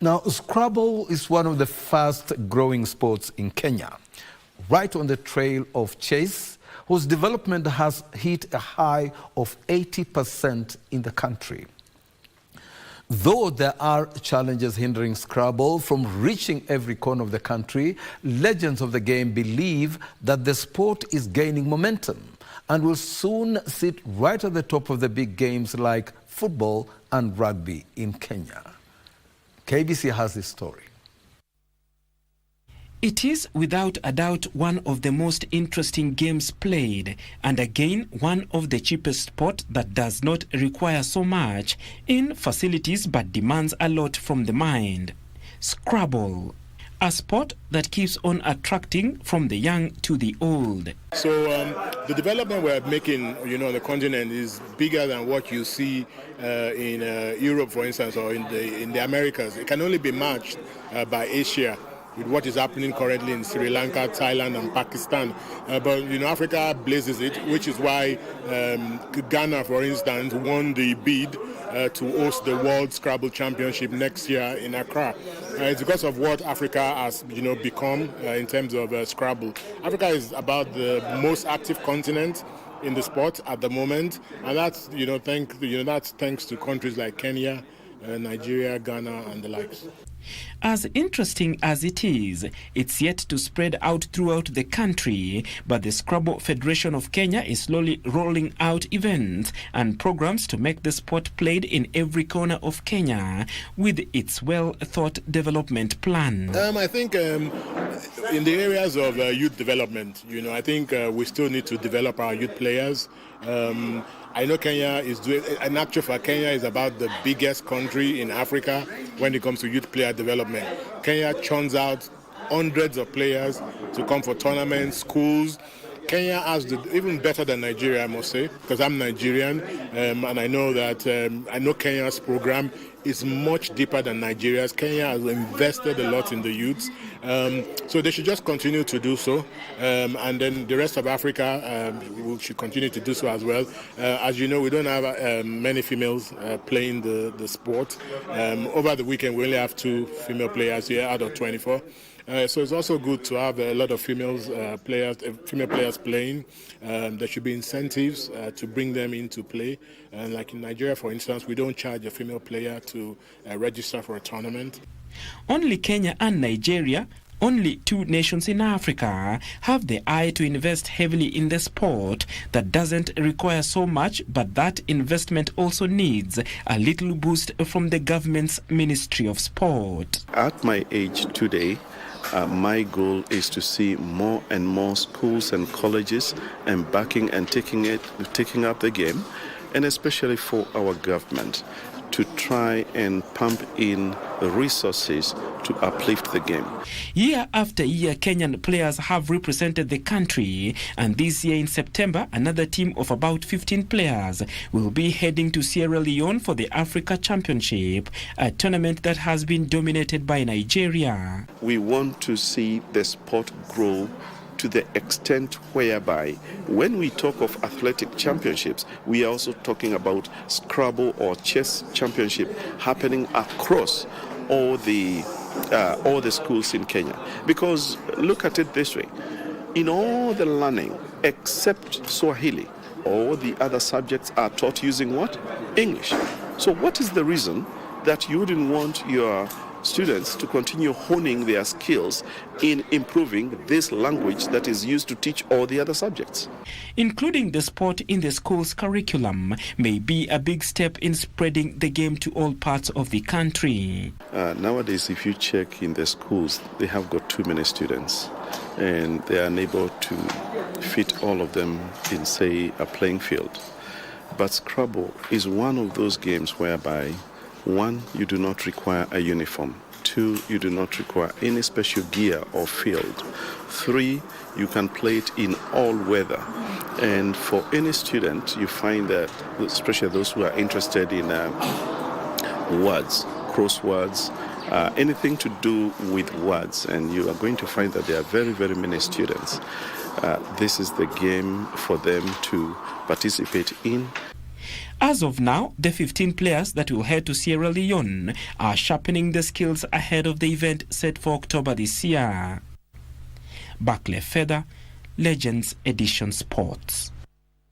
Now, Scrabble is one of the fast-growing sports in Kenya, right on the trail of chess, whose development has hit a high of 80% in the country. Though there are challenges hindering Scrabble from reaching every corner of the country, legends of the game believe that the sport is gaining momentum and will soon sit right at the top of the big games like football and rugby in Kenya. KBC has this story. It is without a doubt one of the most interesting games played, and again one of the cheapest sport that does not require so much in facilities but demands a lot from the mind. Scrabble, a sport that keeps on attracting from the young to the old. So the development we're making, on the continent is bigger than what you see in Europe, for instance, or in the Americas. It can only be matched by Asia, with what is happening currently in Sri Lanka, Thailand and Pakistan. But Africa blazes it, which is why Ghana, for instance, won the bid to host the World Scrabble Championship next year in Accra. It's because of what Africa has become in terms of Scrabble. Africa is about the most active continent in the sport at the moment, and that's that's thanks to countries like Kenya, Nigeria, Ghana and the likes. As interesting as it is, it's yet to spread out throughout the country, but the Scrabble Federation of Kenya is slowly rolling out events and programs to make the sport played in every corner of Kenya with its well-thought development plan. I think in the areas of youth development, I think we still need to develop our youth players. I know Kenya is doing, in actual fact, Kenya is about the biggest country in Africa when it comes to youth player development. Kenya churns out hundreds of players to come for tournaments, schools. Kenya has even better than Nigeria, I must say, because I'm Nigerian, and I know that Kenya's program is much deeper than Nigeria's. Kenya has invested a lot in the youths, so they should just continue to do so, and then the rest of Africa should continue to do so as well. As you know, we don't have many females playing the sport. Over the weekend, we only have 2 female players here out of 24. So it's also good to have a lot of female players playing. There should be incentives to bring them into play. Like in Nigeria, for instance, we don't charge a female player to register for a tournament. Only Kenya and Nigeria, only 2 nations in Africa, have the eye to invest heavily in the sport that doesn't require so much, but that investment also needs a little boost from the government's Ministry of Sport. At my age today, my goal is to see more and more schools and colleges embarking and taking up the game, and especially for our government to try and pump in resources to uplift the game. Year after year, Kenyan players have represented the country, and this year in September, another team of about 15 players will be heading to Sierra Leone for the Africa Championship, a tournament that has been dominated by Nigeria. We want to see the sport grow to the extent whereby when we talk of athletic championships, we are also talking about Scrabble or chess championship happening across all the schools in Kenya. Because look at it this way, in all the learning except Swahili, all the other subjects are taught using what? English. So what is the reason that you wouldn't want your students to continue honing their skills in improving this language that is used to teach all the other subjects? Including the sport in the school's curriculum may be a big step in spreading the game to all parts of the country. Nowadays, if you check in the schools, they have got too many students, and they are unable to fit all of them in, say, a playing field. But Scrabble is one of those games whereby 1, you do not require a uniform. 2, you do not require any special gear or field. 3, you can play it in all weather. And for any student, you find that, especially those who are interested in words, crosswords, anything to do with words, and you are going to find that there are very, very many students. This is the game for them to participate in. As of now, the 15 players that will head to Sierra Leone are sharpening the skills ahead of the event set for October this year. Barclay Feather, Legends Edition Sports.